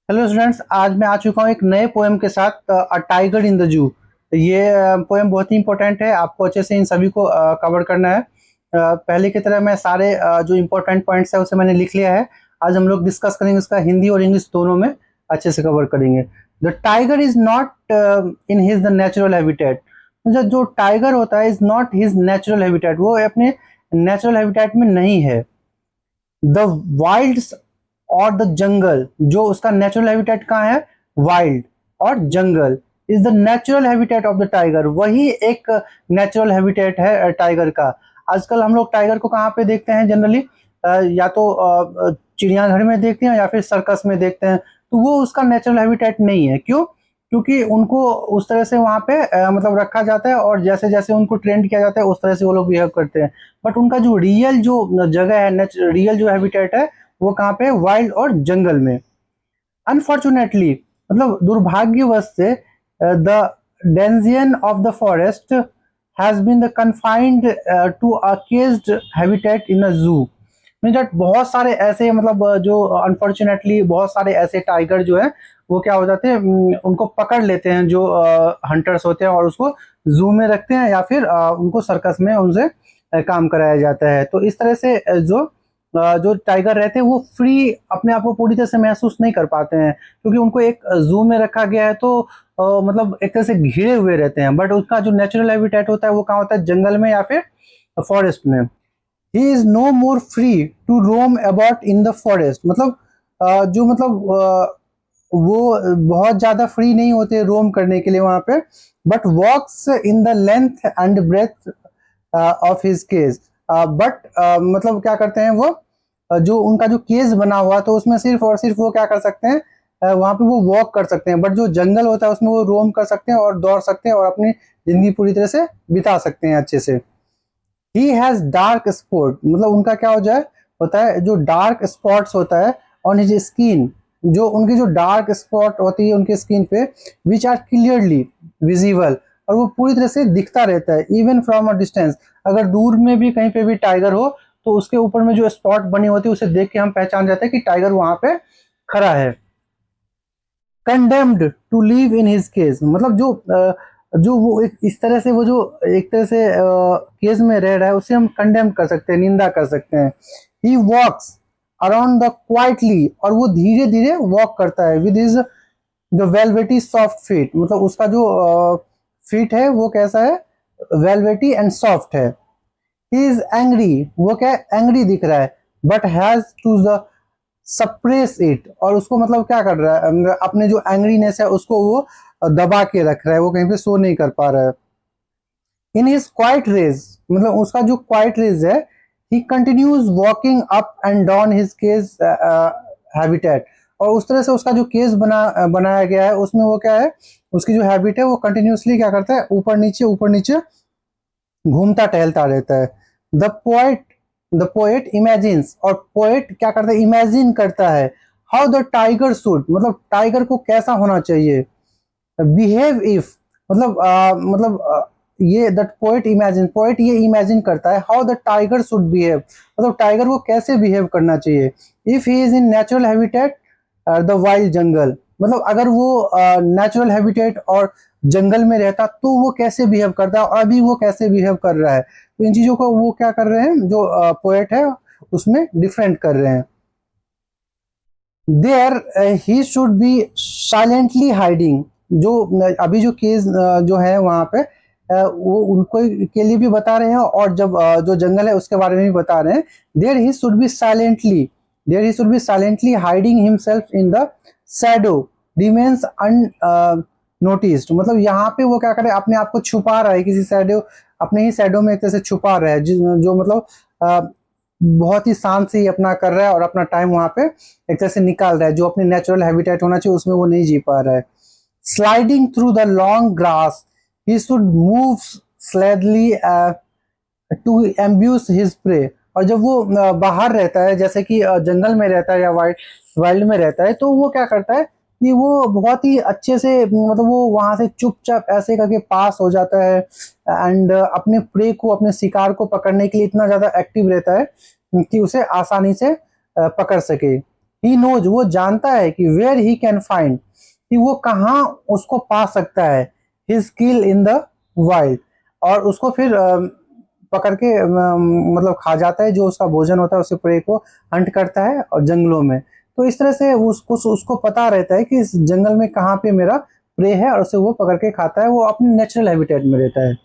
Hello students, आज मैं आ चुका हूँ एक नए पोएम के साथ, अ टाइगर इन द जू। ये पोएम बहुत ही इंपॉर्टेंट है, आपको अच्छे से इन सभी को कवर करना है। पहले की तरह मैं सारे जो इम्पोर्टेंट पॉइंट्स है उसे मैंने लिख लिया है। आज हम लोग डिस्कस करेंगे, इसका हिंदी और इंग्लिश दोनों में अच्छे से कवर करेंगे। The tiger is not in his the natural habitat. मतलब जो टाइगर होता है is not his natural habitat, वो अपने नेचुरल हैबिटेट में नहीं है। द वाइल्ड और द जंगल, जो उसका नेचुरल हैबिटेट कहाँ है, वाइल्ड और jungle, is the natural habitat of the tiger. वही एक नेचुरल हैबिटेट है टाइगर का। आजकल हम लोग टाइगर को कहाँ पे देखते हैं जनरली, या तो चिड़ियाघर में देखते हैं या फिर सर्कस में देखते हैं। तो वो उसका नेचुरल हैबिटेट नहीं है। क्यों? क्योंकि उनको उस तरह से वहाँ पे मतलब रखा जाता है, और जैसे जैसे उनको ट्रेंड किया जाता है उस तरह से वो लोग बिहेव करते हैं। बट उनका जो रियल जो जगह है, रियल जो हैबिटेट है, वो कहाँ पे, वाइल्ड और जंगल में। अनफॉर्चुनेटली, मतलब दुर्भाग्यवश से, the denizen of the forest has been the confined to a caged habitat in a zoo. Mean बहुत सारे ऐसे, मतलब जो अनफॉर्चुनेटली बहुत सारे ऐसे टाइगर जो है वो क्या हो जाते हैं, उनको पकड़ लेते हैं जो हंटर्स होते हैं, और उसको जू में रखते हैं या फिर उनको सर्कस में उनसे काम कराया जाता है। तो इस तरह से जो टाइगर रहते हैं वो फ्री अपने आप को पूरी तरह से महसूस नहीं कर पाते हैं, क्योंकि उनको एक जू में रखा गया है। तो मतलब एक तरह से घिरे हुए रहते हैं। बट उसका जो नेचुरल हैबिटेट होता है वो कहाँ होता है, जंगल में या फिर फॉरेस्ट में। He is no more free to roam about in the forest. मतलब जो मतलब वो बहुत ज्यादा फ्री नहीं होते रोम करने के लिए वहां पे, but walks in the length and breadth of his cage. But मतलब क्या करते हैं वो, जो उनका जो केज बना हुआ तो उसमें सिर्फ और सिर्फ वो क्या कर सकते हैं, वहां पे वो वॉक कर सकते हैं। बट जो जंगल होता है उसमें वो रोम कर सकते हैं और दौड़ सकते हैं और अपनी जिंदगी पूरी तरह से बिता सकते हैं अच्छे से। ही हैज डार्क स्पॉट, मतलब उनका क्या हो जाए होता है, जो डार्क स्पॉट्स होता है ऑन हिज स्किन, जो उनकी जो डार्क स्पॉट होती है उनके स्किन पे, विच आर क्लियरली विजिबल, और वो पूरी तरह से दिखता रहता है इवन फ्रॉम अ डिस्टेंस। अगर दूर में भी कहीं पे भी टाइगर हो तो उसके ऊपर में जो स्पॉट बनी होती है उसे देख के हम पहचान जाते हैं कि टाइगर वहां पे खड़ा है। Condemned to live in his cage, मतलब जो वो एक इस तरह से, वो जो एक तरह से केज में रह रहा है उसे हम कंडेम कर सकते हैं, निंदा कर सकते हैं। ही वॉक्स अराउंड द क्वाइटली, और वो धीरे धीरे वॉक करता है with his the velvety soft feet, मतलब उसका जो फीट है वो कैसा है, वेलवेटी एंड सॉफ्ट है। ही इज एंग्री, वो क्या है, एंग्री दिख रहा है, but has to the suppress it, और उसको मतलब क्या कर रहा है, अपने जो एंग्रीनेस है उसको वो दबा के रख रहा है, वो कहीं पे शो नहीं कर पा रहा है। इन हिज क्वाइट रेज, मतलब उसका जो क्वाइट रेज है, he continues walking up and down his cage habitat, और उस तरह से उसका जो केस बनाया गया है उसमें वो क्या है, उसकी जो हैबिट है वो कंटिन्यूसली क्या करता है, ऊपर नीचे घूमता टहलता रहता है। द पोएट इमेजिन्स, और पोएट क्या करता है, इमेजिन करता है हाउ द टाइगर शुड, मतलब टाइगर को कैसा होना चाहिए, बिहेव इफ, ये दैट पोएट इमेजिन, पोएट ये इमेजिन करता है how the tiger should behave, मतलब टाइगर को कैसे बिहेव करना चाहिए, if he is in natural habitat the wild jungle, मतलब अगर वो नेचुरल हैबिटेट और जंगल में रहता तो वो कैसे बिहेव करता और अभी वो कैसे बिहेव कर रहा है। तो इन चीजों को वो क्या कर रहे हैं, जो पोएट है उसमें डिफरेंट कर रहे हैं। There he should be silently hiding, जो अभी जो केस जो है वहां पे वो उनको के लिए भी बता रहे हैं, और जब जो जंगल है उसके बारे में भी बता रहे हैं। There he should be silently hiding himself in the shadow remains unnoticed, मतलब यहाँ पे वो क्या करे, अपने आप को छुपा रहा है किसी शैडो, अपने ही शैडो में एक तरह से छुपा रहा है, जो मतलब बहुत ही शांत से ही अपना कर रहा है और अपना टाइम वहां पे एक तरह से निकाल रहा है, जो अपने नेचुरल हैबिटेट होना चाहिए उसमें वो नहीं जी पा रहा है। Sliding through the long grass, he should move stealthily to ambush his prey, और जब वो बाहर रहता है, जैसे कि जंगल में रहता है या वाइल्ड वाइल्ड में रहता है, तो वो क्या करता है कि वो बहुत ही अच्छे से, मतलब वो वहां से चुपचाप ऐसे करके पास हो जाता है, एंड अपने प्रे को, अपने शिकार को पकड़ने के लिए इतना ज्यादा एक्टिव रहता है कि उसे आसानी से पकड़ सके। ही नोज, वो जानता है कि वेयर ही कैन फाइंड, कि वो कहाँ उसको पा सकता है, his kill in the wild, और उसको फिर पकड़ के मतलब खा जाता है, जो उसका भोजन होता है उसे प्रे को हंट करता है और जंगलों में। तो इस तरह से उसको पता रहता है कि इस जंगल में कहाँ पे मेरा प्रे है, और उसे वो पकड़ के खाता है, वो अपने नेचुरल हैबिटेट में रहता है।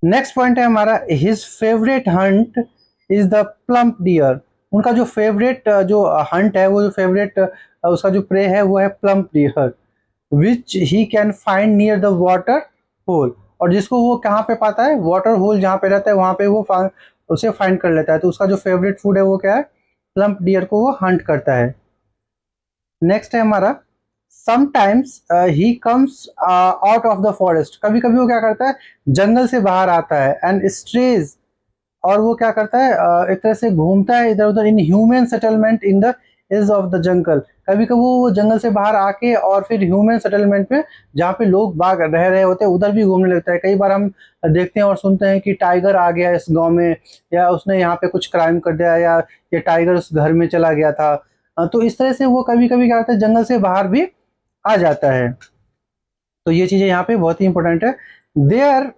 नेक्स्ट पॉइंट है हमारा, his favourite hunt is the plump deer. उनका जो फेवरेट जो हंट है, वो जो फेवरेट उसका जो प्रे है वो है plump deer, which he can find near the water hole, और जिसको वो कहाँ पे पाता है, वाटर होल जहाँ पे रहता है वहाँ पे वो उसे फाइंड कर लेता है। तो उसका जो फेवरेट फूड है वो क्या है, प्लम्प डियर को वो हंट करता है। नेक्स्ट है हमारा, sometimes he comes out of the forest. कभी कभी वो क्या करता है, जंगल से बाहर आता है, एंड स्ट्रेज, और वो क्या करता है, एक तरह से घूमता है इधर उधर in human settlement in the edge of the jungle. कभी कभी वो जंगल से बाहर आके और फिर ह्यूमन सेटलमेंट में, जहाँ पे लोग बाग रह रहे होते हैं, उधर भी घूमने लगता है। कई बार हम देखते हैं और सुनते हैं कि टाइगर आ गया इस गांव में, या उसने यहाँ पे कुछ क्राइम कर दिया, या ये टाइगर उस घर में चला गया था। तो इस तरह से वो कभी कभी क्या करता है, जंगल से बाहर भी आ जाता है। तो ये चीजें यहाँ पे बहुत ही इंपॉर्टेंट है। There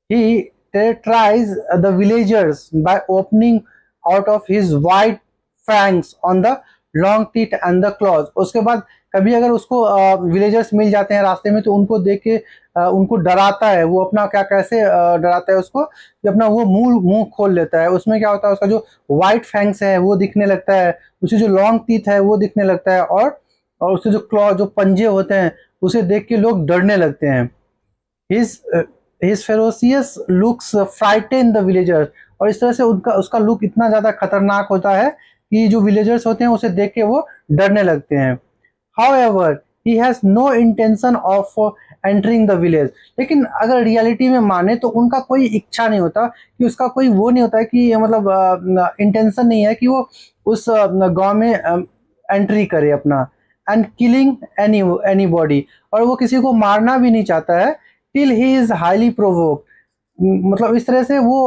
he terrorized the villagers by opening out of his white fangs on the long teeth and the claws. उसके बाद कभी अगर उसको विलेजर्स मिल जाते हैं रास्ते में, तो उनको देख के उनको डराता है। वो अपना क्या कैसे डराता है उसको, कि अपना वो मुंह मुंह खोल लेता है। उसमें क्या होता है, उसका जो वाइट फैंग्स है वो दिखने लगता है, उसकी जो लॉन्ग टीथ है वो दिखने लगता है, और उसके जो क्लॉ जो पंजे होते हैं उसे देख के लोग डरने लगते हैं। His his ferocious looks frighten the villagers, और इस तरह से उनका उसका लुक इतना ज्यादा खतरनाक होता है कि जो विलेजर्स होते हैं उसे देख के वो डरने लगते हैं। However, he has no intention of entering the village. लेकिन अगर रियलिटी में माने तो उनका कोई इच्छा नहीं होता, कि उसका कोई वो नहीं होता है कि मतलब इंटेंशन नहीं है कि वो उस गांव में एंट्री करे अपना, एंड किलिंग एनी बॉडी, और वो किसी को मारना भी नहीं चाहता है, till he is highly provoke. मतलब इस तरह से वो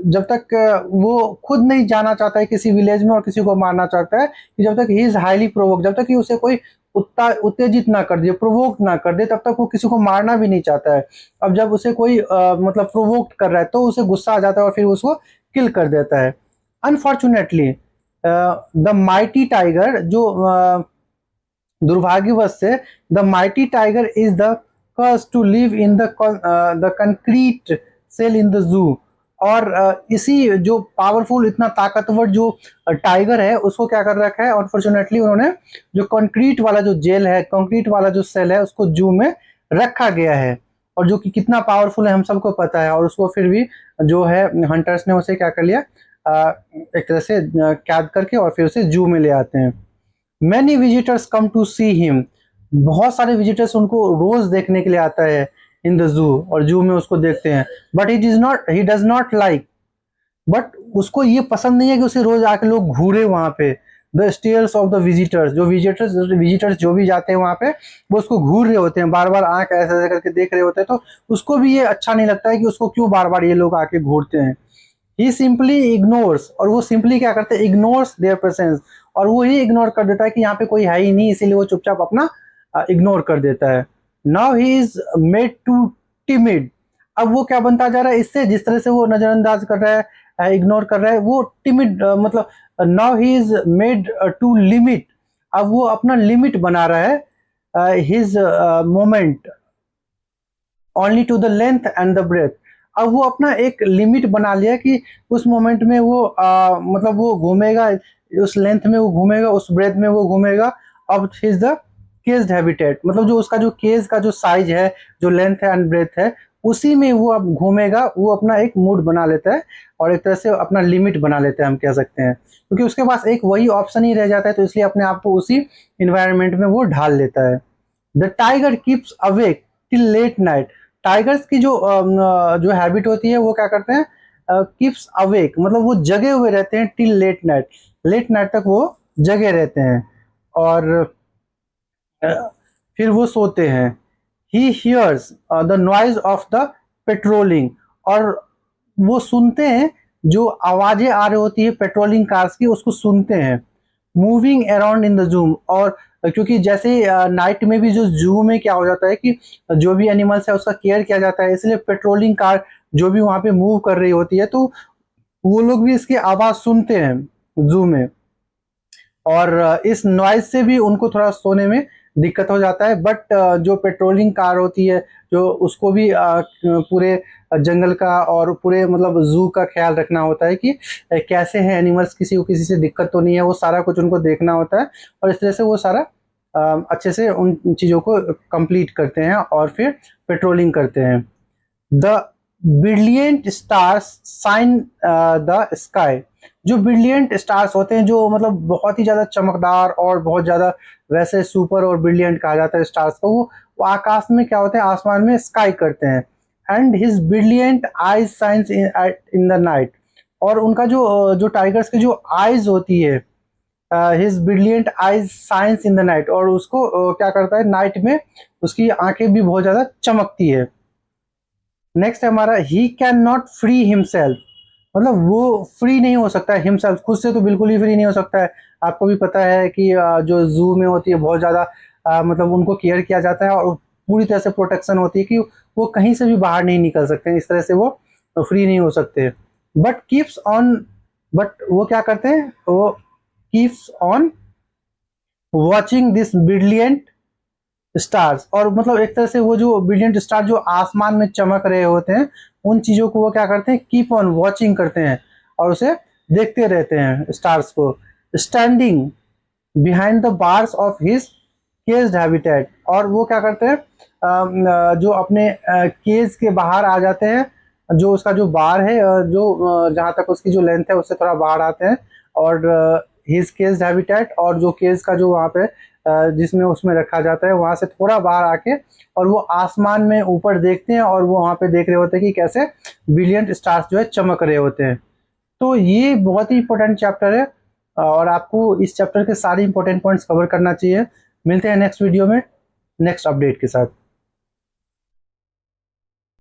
जब तक वो खुद नहीं जाना चाहता है किसी विलेज में और किसी को मारना चाहता है, कि जब तक ही इज हाईली प्रोवोक, जब तक कि उसे कोई उत्तेजित ना कर दे, प्रोवोक ना कर दे, तब तक वो किसी को मारना भी नहीं चाहता है। अब जब उसे कोई मतलब प्रोवोक कर रहा है तो उसे गुस्सा आ जाता है और फिर उसको किल कर देता है। अनफॉर्चुनेटली द माइटी टाइगर, जो दुर्भाग्यवश से, the mighty tiger is the curse to live in the concrete cell in the zoo. और इसी जो पावरफुल इतना ताकतवर जो टाइगर है उसको क्या कर रखा है, अनफॉर्चुनेटली उन्होंने जो कंक्रीट वाला जो जेल है, कंक्रीट वाला जो सेल है उसको जू में रखा गया है, और जो कि कितना पावरफुल है हम सबको पता है। और उसको फिर भी जो है हंटर्स ने उसे क्या कर लिया, एक तरह से कैद करके और फिर उसे जू में ले आते हैं। Many visitors come to see him. बहुत सारे विजिटर्स उनको रोज देखने के लिए आता है इन द जू, और जू में उसको देखते हैं। But he does not like, but उसको ये पसंद नहीं है कि उसे रोज आके लोग घूरे वहां पे। The stairs of the visitors, जो विजिटर्स जो भी जाते हैं वहां पे, वो उसको घूर रहे होते हैं, बार बार आंख ऐसे ऐसे करके देख रहे होते हैं। तो उसको भी ये अच्छा नहीं लगता है कि उसको क्यों बार बार ये लोग आके घूरते हैं। ही सिंपली इग्नोर्स, और वो सिंपली क्या करते हैं, इग्नोर्स देयर प्रेजेंस, और वो ही इग्नोर कर देता है कि यहाँ पे कोई है ही नहीं, इसीलिए वो चुपचाप अपना इग्नोर कर देता है। Now he is made to timid. अब वो क्या बनता जा रहा है इससे, जिस तरह से वो नजरअंदाज कर रहा है, इग्नोर कर रहा है, वो टिमिड, मतलब now he is made to limit. अब वो अपना लिमिट बना रहा है his moment only to the length and the breadth. अब वो अपना एक लिमिट बना लिया कि उस मोमेंट में वो मतलब वो घूमेगा, उस लेंथ में वो घूमेगा, उस ब्रेथ में वो घूमेगा। अब इज द केज्ड हैबिटेट, मतलब जो उसका जो केज का जो साइज है, जो लेंथ है एंड ब्रेथ है, उसी में वो अब घूमेगा। वो अपना एक मूड बना लेता है, और एक तरह से अपना लिमिट बना लेता है हम कह सकते हैं, क्योंकि उसके पास एक वही ऑप्शन ही रह जाता है, तो इसलिए अपने आप को उसी इन्वायरमेंट में वो ढाल लेता है। The tiger keeps awake till late night. Tigers की जो हैबिट होती है वो क्या करते हैं, कीप्स अवेक, मतलब वो जगे हुए रहते हैं till late night, late night तक वो जगे रहते हैं, और फिर वो सोते हैं। He hears the noise of the patrolling, और वो सुनते हैं जो आवाजें आ रही होती है पेट्रोलिंग कार्स की उसको सुनते हैं, moving around in the zoo. और क्योंकि जैसे नाइट में भी जो जू में क्या हो जाता है कि जो भी एनिमल्स है उसका केयर किया जाता है, इसलिए पेट्रोलिंग कार जो भी वहाँ पे मूव कर रही होती है तो वो लोग भी इसकी आवाज सुनते हैं जू में। और इस नॉइज से भी उनको थोड़ा सोने में दिक्कत हो जाता है। बट जो पेट्रोलिंग कार होती है जो उसको भी पूरे जंगल का और पूरे मतलब जू का ख्याल रखना होता है कि कैसे हैं एनिमल्स, किसी को किसी से दिक्कत तो नहीं है, वो सारा कुछ उनको देखना होता है। और इस तरह से वो सारा अच्छे से उन चीज़ों को कंप्लीट करते हैं और फिर पेट्रोलिंग करते हैं। The brilliant stars shine the sky. जो ब्रिलियंट स्टार्स होते हैं जो मतलब बहुत ही ज़्यादा चमकदार और बहुत ज़्यादा वैसे सुपर और ब्रिलियंट कहा जाता है स्टार्स को, वो आकाश में क्या होते हैं, आसमान में स्काई करते हैं। And his brilliant eyes science in the night. और उनका जो टाइगर्स की जो आईज होती है, his brilliant eyes science in the night, और उसको क्या करता है नाइट में उसकी आंखें भी बहुत ज़्यादा चमकती है। नेक्स्ट है हमारा he can not free himself. मतलब वो फ्री नहीं हो सकता है हिमसेल्फ, खुद से तो बिल्कुल ही फ्री नहीं हो सकता है। आपको भी पता है कि जो जू में होती है बहुत ज़्यादा मतलब उनको केयर किया जाता है और पूरी तरह से प्रोटेक्शन होती है कि वो कहीं से भी बाहर नहीं निकल सकते हैं, इस तरह से वो फ्री नहीं हो सकते। बट कीप्स ऑन, बट वो क्या करते हैं, वो keeps on watching this brilliant stars. और मतलब एक तरह से वो जो ब्रिलियंट स्टार जो आसमान में चमक रहे होते हैं उन चीज़ों को वो क्या करते हैं, कीप ऑन वॉचिंग करते हैं और उसे देखते रहते हैं स्टार्स को। Standing behind the bars of his caged habitat. और वो क्या करते हैं जो अपने केज के बाहर आ जाते हैं, जो उसका जो बार है जो जहाँ तक उसकी जो लेंथ है उससे थोड़ा बाहर आते हैं। और हिज केज्ड हैबिटेट, और जो केज का जो वहाँ पे जिसमें उसमें रखा जाता है वहाँ से थोड़ा बाहर आके और वो आसमान में ऊपर देखते हैं और वो वहाँ पे देख रहे होते हैं कि कैसे ब्रिलियंट स्टार्स जो है चमक रहे होते हैं। तो ये बहुत ही इंपॉर्टेंट चैप्टर है और आपको इस चैप्टर के सारे इंपॉर्टेंट पॉइंट्स कवर करना चाहिए। मिलते हैं नेक्स्ट वीडियो में नेक्स्ट अपडेट के साथ।